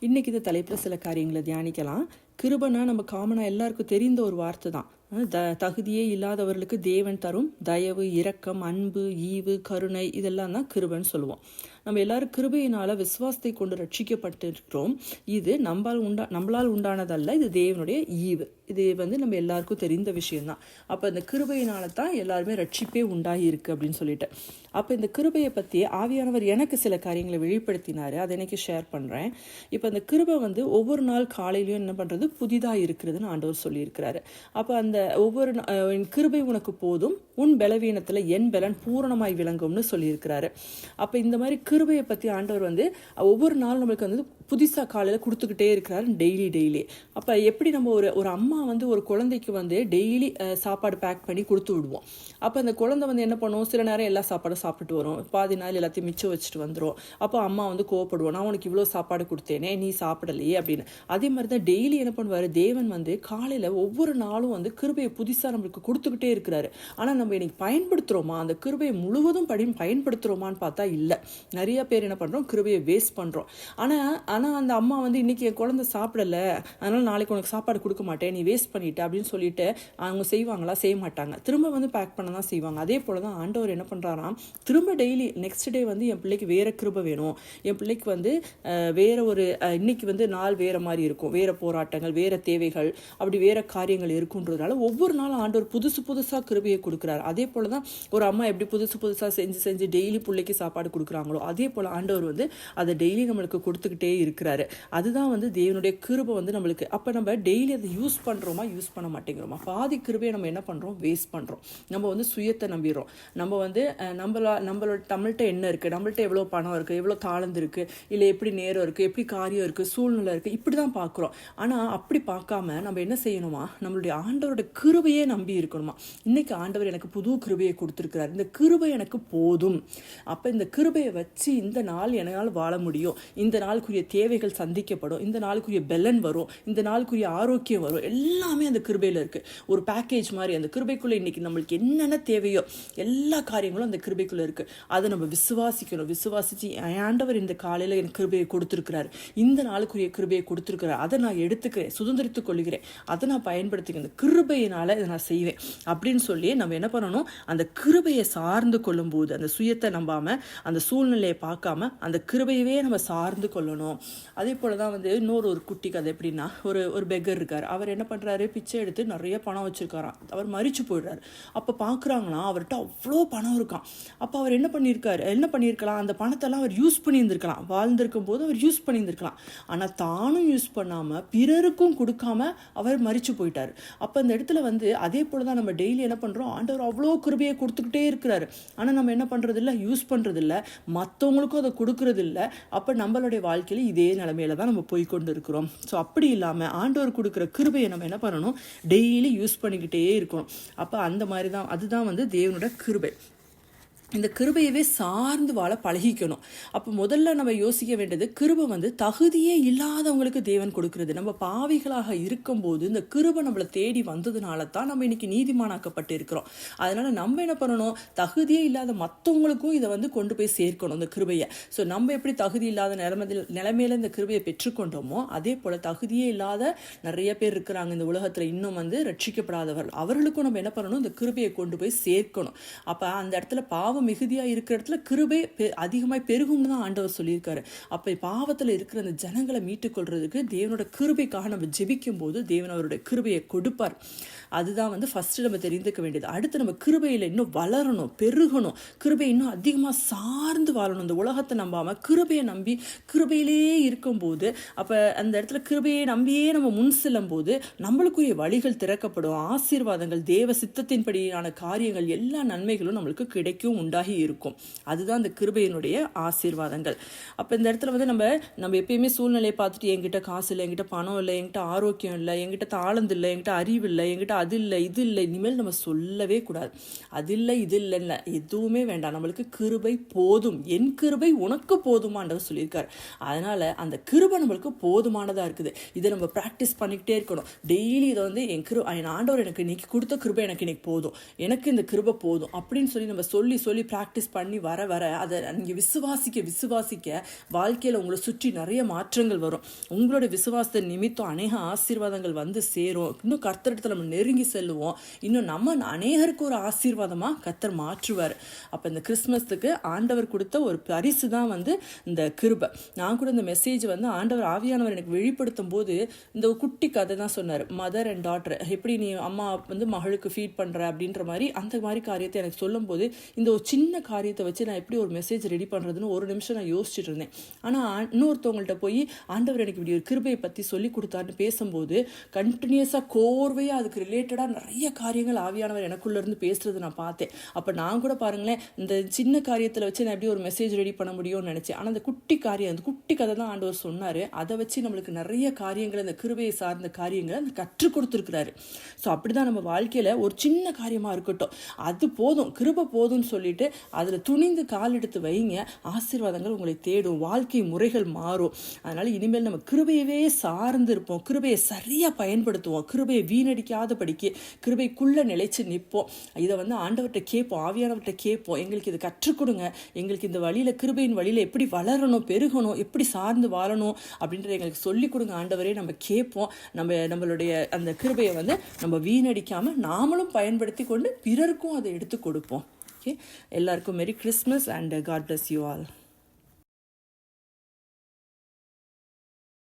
இன்றைக்கி இந்த தலைப்பில் சில காரியங்களை தியானிக்கலாம். கிருபைனா நம்ம காமனாக எல்லாருக்கும் தெரிந்த ஒரு வார்த்தை தான். தகுதியே இல்லாதவர்களுக்கு தேவன் தரும் தயவு, இரக்கம், அன்பு, ஈவு, கருணை, இதெல்லாம் தான் கிருபைன்னு சொல்லுவோம். நம்ம எல்லாரும் கிருபையினால் விசுவாசத்தை கொண்டு ரட்சிக்கப்பட்டிருக்கிறோம். இது நம்மளால் உண்டானதல்ல, இது தேவனுடைய ஈவு. இது நம்ம எல்லாருக்கும் தெரிந்த விஷயம்தான். அப்போ இந்த கிருபையினால தான் எல்லாருமே ரட்சிப்பே உண்டாகி இருக்கு அப்படின்னு சொல்லிட்டு, அப்போ இந்த கிருபையை பற்றி ஆவியானவர் எனக்கு சில காரியங்களை வெளிப்படுத்தினார். அதை எனக்கு ஷேர் பண்ணுறேன். இப்போ இந்த கிருபை ஒவ்வொரு நாள் காலையிலையும் என்ன பண்ணுறது, புதிதாக இருக்கிறதுன்னு ஆண்டவர் சொல்லியிருக்கிறாரு. அப்போ அந்த ஒவ்வொரு கிருபை உனக்கு போதும், உன் பலவீனத்தில் என் பலன் பூரணமாய் விளங்கும்னு சொல்லியிருக்கிறாரு. அப்போ இந்த மாதிரி கிருபையை பற்றி ஆண்டவர் ஒவ்வொரு நாள் நம்மளுக்கு புதுசாக காலையில் கொடுத்துக்கிட்டே இருக்கிறாரு, டெய்லி. அப்போ எப்படி நம்ம ஒரு அம்மா ஒரு குழந்தைக்கு டெய்லி சாப்பாடு பேக் பண்ணி கொடுத்து விடுவோம். அப்போ அந்த குழந்தை என்ன பண்ணுவோம், சில நேரம் எல்லா சாப்பாடும் சாப்பிட்டு வரும், பாதி நாள் எல்லாத்தையும் மிச்சம் வச்சுட்டு வந்துடும். அப்போ அம்மா கோவப்படுவோம், நான் உனக்கு இவ்வளோ சாப்பாடு கொடுத்தேனே, நீ சாப்பிடலையே அப்படின்னு. அதே மாதிரி தான் டெய்லி என்ன பண்ணுவார் தேவன், காலையில் ஒவ்வொரு நாளும் கிருபையை புதுசாக நம்மளுக்கு கொடுத்துக்கிட்டே இருக்கிறாரு. ஆனால் நம்ம இன்னைக்கு பயன்படுத்துகிறோமா, அந்த கிருபையை முழுவதும் பயன்படுத்துகிறோமான்னு பார்த்தா இல்லை. நிறைய பேர் என்ன பண்ணுறோம், கிருபையை வேஸ்ட் பண்ணுறோம். ஆனால் அந்த அம்மா இன்னைக்கு என் குழந்தை சாப்பிடலை, அதனால் நாளைக்கு உனக்கு சாப்பாடு கொடுக்க மாட்டேன், நீ வேஸ்ட் பண்ணிட்ட அப்படின்னு சொல்லிட்டு அவங்க செய்வாங்களா? செய்ய மாட்டாங்க. திரும்ப பேக் பண்ண தான் செய்வாங்க. அதே போல தான் ஆண்டவர் என்ன பண்ணுறாராம், திரும்ப டெய்லி நெக்ஸ்ட் டே என் பிள்ளைக்கு வேற கிருபை வேணும், என் பிள்ளைக்கு வேற ஒரு இன்னைக்கு நாள் வேற மாதிரி இருக்கும், வேற போராட்டங்கள், வேற தேவைகள், அப்படி வேற காரியங்கள் இருக்குன்றதுனால ஒவ்வொரு நாளும் ஆண்டவர் புதுசாக கிருபையை கொடுக்குறாரு. அதே போல தான் ஒரு அம்மா எப்படி புதுசாக செஞ்சு டெய்லி பிள்ளைக்கு சாப்பாடு கொடுக்குறாங்களோ, அதே போல் ஆண்டவர் அதை டெய்லி நம்மளுக்கு கொடுத்துக்கிட்டே இருக்கிறாரு. அதுதான் தேவனுடைய கிருபை நம்மளுக்கு. அப்போ நம்ம டெய்லி அதை யூஸ் பண்ணுறோமா, யூஸ் பண்ண மாட்டேங்கிறோமா? பாதி கிருபையை நம்ம என்ன பண்ணுறோம், வேஸ்ட் பண்ணுறோம். நம்ம சுயத்தை நம்பிடுறோம். நம்மள்ட்ட என்ன இருக்குது, நம்மள்ட்ட எவ்வளோ பணம் இருக்குது, எவ்வளோ தாளந்து இருக்குது, இல்லை எப்படி நேரம் இருக்குது, எப்படி காரியம் இருக்குது, சூழ்நிலை இருக்குது, இப்படி தான் பார்க்குறோம். ஆனால் அப்படி பார்க்காம நம்ம என்ன செய்யணுமா, நம்மளுடைய ஆண்டவரோட கிருபையே நம்பி இருக்கணுமா. இன்னைக்கு ஆண்டவர் எனக்கு புது கிருபையை கொடுத்துருக்கிறார், இந்த கிருபை எனக்கு போதும். அப்போ இந்த கிருபையை வச்சு இந்த நாள் என்னால் வாழ முடியும், இந்த நாளுக்குரிய தேவைகள் சந்திக்கப்படும், இந்த நாளுக்குரிய பெலன் வரும், இந்த நாளுக்குரிய ஆரோக்கியம் வரும், எல்லாமே அந்த கிருபையில் இருக்குது. ஒரு பேக்கேஜ் மாதிரி அந்த கிருபைக்குள்ளே இன்னைக்கு நம்மளுக்கு என்னென்ன தேவையோ எல்லா காரியங்களும் அந்த கிருபைக்குள்ளே இருக்குது. அதை நம்ம விசுவாசிக்கணும். விசுவாசித்து ஆண்டவர் இந்த காலையில் எனக்கு கிருபையை கொடுத்துருக்கிறாரு, இந்த நாளுக்குரிய கிருபையை கொடுத்துருக்கிறார், அதை நான் எடுத்துக்கிறேன், சுதந்திரித்துக் கொள்கிறேன், அதை நான் பயன்படுத்திக்கிறேன், இந்த கிருபையினால் இதை நான் செய்வேன் அப்படின்னு சொல்லி நம்ம என்ன பண்ணணும், அந்த கிருபையை சார்ந்து கொள்ளும் போது, அந்த சுயத்தை நம்பாமல், அந்த சூழ்நிலையை பார்க்காம அந்த கிருபையவே நம்ம சார்ந்து கொள்ளணும். அதே போல தான் இன்னொரு குட்டி கதை. எப்படின்னா, ஒரு பெக்கர் இருக்கார். அவர் என்ன பண்ணுறாரு, பிச்சை எடுத்து நிறைய பணம் வச்சுருக்காராம். அவர் மரிச்சு போயிடுறாரு. அப்போ பார்க்குறாங்களாம், அவர்கிட்ட அவ்வளோ பணம் இருக்கான். அப்போ அவர் என்ன பண்ணியிருக்கலாம், அந்த பணத்தெல்லாம் அவர் யூஸ் பண்ணியிருந்திருக்கலாம், வாழ்ந்திருக்கும் போது அவர் யூஸ் பண்ணியிருந்திருக்கலாம். ஆனால் தானும் யூஸ் பண்ணாமல் பிறருக்கும் கொடுக்காம அவர் மரிச்சு போயிட்டார். அப்போ அந்த இடத்துல அதே போல தான் நம்ம டெய்லி என்ன பண்ணுறோம், ஆண்டவர் அவ்வளோ கிருபையை கொடுத்துக்கிட்டே இருக்கிறாரு. ஆனால் நம்ம என்ன பண்ணுறதில்ல, யூஸ் பண்ணுறதில்ல, மற்றவங்களுக்கும் அதை கொடுக்கறதில்ல. அப்போ நம்மளுடைய வாழ்க்கையில் இதே நிலைமையில தான் நம்ம போய்கொண்டு இருக்கிறோம். ஸோ அப்படி இல்லாமல் ஆண்டவர் கொடுக்குற கிருபையை நம்ம என்ன பண்ணணும், டெய்லி யூஸ் பண்ணிக்கிட்டே இருக்கணும். அப்போ அந்த மாதிரி தான், அதுதான் தேவனோட கிருபை. இந்த கிருபையவே சார்ந்து வாழ பழகிக்கணும். அப்போ முதல்ல நம்ம யோசிக்க வேண்டியது, கிருபை தகுதியே இல்லாதவங்களுக்கு தேவன் கொடுக்கிறது. நம்ம பாவிகளாக இருக்கும்போது இந்த கிருபை நம்மளை தேடி வந்ததுனால தான் நம்ம இன்னைக்கு நீதிமானாக்கப்பட்டு இருக்கிறோம். அதனால நம்ம என்ன பண்ணணும், தகுதியே இல்லாத மற்றவங்களுக்கும் இதை கொண்டு போய் சேர்க்கணும் இந்த கிருபையை. ஸோ நம்ம எப்படி தகுதி இல்லாத நிலைமையில இந்த கிருபையை பெற்றுக்கொண்டோமோ, அதே போல தகுதியே இல்லாத நிறைய பேர் இருக்கிறாங்க இந்த உலகத்தில், இன்னும் ரட்சிக்கப்படாதவர்கள். அவர்களுக்கும் நம்ம என்ன பண்ணணும், இந்த கிருபையை கொண்டு போய் சேர்க்கணும். அப்போ அந்த இடத்துல பாவம் மிகுதியா இருக்கிற இடத்துல கிருபை அதிகமாய் பெருகும்னு தான் ஆண்டவர் சொல்லியிருக்காரு. அப்ப பாவத்துல இருக்கிற அந்த ஜனங்களை மீட்டுக்கொள்றதுக்கு தேவனோட கிருபைக்காக நம்ம ஜெபிக்கும் போது தேவன் அவருடைய கிருபையை கொடுப்பார். அதுதான் ஃபர்ஸ்ட் நம்ம தெரிந்துக்க வேண்டியது. அடுத்து நம்ம கிருபையில இன்னும் வளரணும், பெருகணும், கிருபை இன்னும் அதிகமா சார்ந்து வாழணும். இந்த உலகத்தை நம்பாம கிருபையை நம்பி கிருபையிலேயே இருக்கும்போது, அப்ப அந்த இடத்துல கிருபையை நம்பியே நம்ம முன் செல்லும் போது நம்மளுக்குரிய வழிகள் திறக்கப்படும், ஆசீர்வாதங்கள், தேவ சித்தத்தின்படியான காரியங்கள், எல்லா நன்மைகளும் நம்மளுக்கு கிடைக்கும், உண்டாகி இருக்கும். அதுதான் இந்த கிருபையினுடைய ஆசீர்வாதங்கள். அப்போ இந்த இடத்துல நம்ம எப்பயுமே சூழ்நிலையை பார்த்துட்டு, என்கிட்ட காசு இல்லை, என்கிட்ட பணம் இல்லை, என்கிட்ட ஆரோக்கியம் இல்லை, என்கிட்ட தாளந்து இல்லை, என்கிட்ட அறிவு இல்லை, என்கிட்ட அது இல்லை இது இல்லை, இனிமேல் நம்ம சொல்லவே கூடாது. அது இல்லை இது இல்லைன்னு எதுவுமே வேண்டாம், நம்மளுக்கு கிருபை போதும், என் கிருபை உனக்கு போதுமானவர் சொல்லியிருக்காரு. அதனால அந்த கிருபை நம்மளுக்கு போதுமானதாக இருக்குது. இதை நம்ம ப்ராக்டிஸ் பண்ணிக்கிட்டே இருக்கணும். டெய்லி இதை என் ஆண்டவர் எனக்கு இன்னைக்கு கொடுத்த கிருபை எனக்கு இன்னைக்கு போதும், எனக்கு இந்த கிருபை போதும் அப்படின்னு சொல்லி நம்ம சொல்லி சொல்லி ப்ராக்டிஸ் பண்ணி வர வர அதை நீங்கள் விசுவாசிக்க வாழ்க்கையில் உங்களை சுற்றி நிறைய மாற்றங்கள் வரும். உங்களோட விசுவாசத்தை நிமித்தம் அநேக ஆசீர்வாதங்கள் வந்து சேரும். இன்னும் கர்த்தரிடத்தில் நம்ம நெருங்கி செல்லுவோம். இன்னும் நம்ம அநேகருக்கு ஒரு ஆசீர்வாதமாக கர்த்தர் மாற்றுவார். அப்போ இந்த கிறிஸ்மஸுக்கு ஆண்டவர் கொடுத்த ஒரு பரிசு தான் வந்து இந்த கிருபை. நான் கூட இந்த மெசேஜ் வந்து ஆண்டவர் ஆவியானவர் எனக்கு வெளிப்படுத்தும் போது இந்த குட்டி கதை தான் சொன்னார். மதர் அண்ட் டாட்டர், எப்படி நீ அம்மா வந்து மகளுக்கு ஃபீட் பண்ணுற அப்படின்ற மாதிரி அந்த மாதிரி காரியத்தை எனக்கு சொல்லும் போது இந்த ஒரு சின்ன காரியத்தை வச்சு நான் எப்படி ஒரு மெசேஜ் ரெடி பண்ணுறதுன்னு ஒரு நிமிஷம் நான் யோசிச்சுட்டு இருந்தேன். ஆனால் இன்னொருத்தவங்கள்ட்ட போய் ஆண்டவர் எனக்கு இப்படி ஒரு கிருபையை பற்றி சொல்லி கொடுத்தாருன்னு பேசும்போது கண்டினியூஸாக கோர்வையாக அதுக்கு ரிலேட்டடாக நிறைய காரியங்கள் ஆவியானவர் எனக்குள்ளேருந்து பேசுறது நான் பார்த்தேன். அப்போ நான் கூட பாருங்களேன், இந்த சின்ன காரியத்தில் வச்சு நான் எப்படி ஒரு மெசேஜ் ரெடி பண்ண முடியும்னு நினச்சேன். ஆனால் அந்த குட்டி காரியம், அந்த குட்டி கதை தான் ஆண்டவர் சொன்னார். அதை வச்சு நம்மளுக்கு நிறைய காரியங்கள், அந்த கிருபையை சார்ந்த காரியங்களை அந்த கற்றுக் கொடுத்துருக்கிறாரு. ஸோ அப்படி தான் நம்ம வாழ்க்கையில் ஒரு சின்ன காரியமாக இருக்கட்டும், அது போதும், கிருபை போதும்னு சொல்லிட்டு அதில் துணிந்து கால் எடுத்து வைங்க. ஆசீர்வாதங்கள் உங்களை தேடும், வாழ்க்கை முறைகள் மாறும். அதனால் இனிமேல் நம்ம கிருபையவே சார்ந்து இருப்போம், கிருபையை சரியாக பயன்படுத்துவோம், கிருபையை வீணடிக்காத படிக்க கிருபைக்குள்ளே நிலைச்சு நிற்போம். இதை வந்து ஆண்டவர்கிட்ட கேட்போம், ஆவியானவர்கிட்ட கேட்போம், எங்களுக்கு இதை கற்றுக் கொடுங்க, எங்களுக்கு இந்த வழியில் கிருபையின் வழியில் எப்படி வளரணும், பெருகணும், எப்படி சார்ந்து வாழணும் அப்படின்றத எங்களுக்கு சொல்லிக் கொடுங்க ஆண்டவரே. நம்ம கேட்போம். நம்மளுடைய அந்த கிருபையை வந்து நம்ம வீணடிக்காமல் நாமளும் பயன்படுத்தி கொண்டு பிறருக்கும் அதை எடுத்து கொடுப்போம். ஓகே, எல்லாருக்கும் merry Christmas and God bless you all.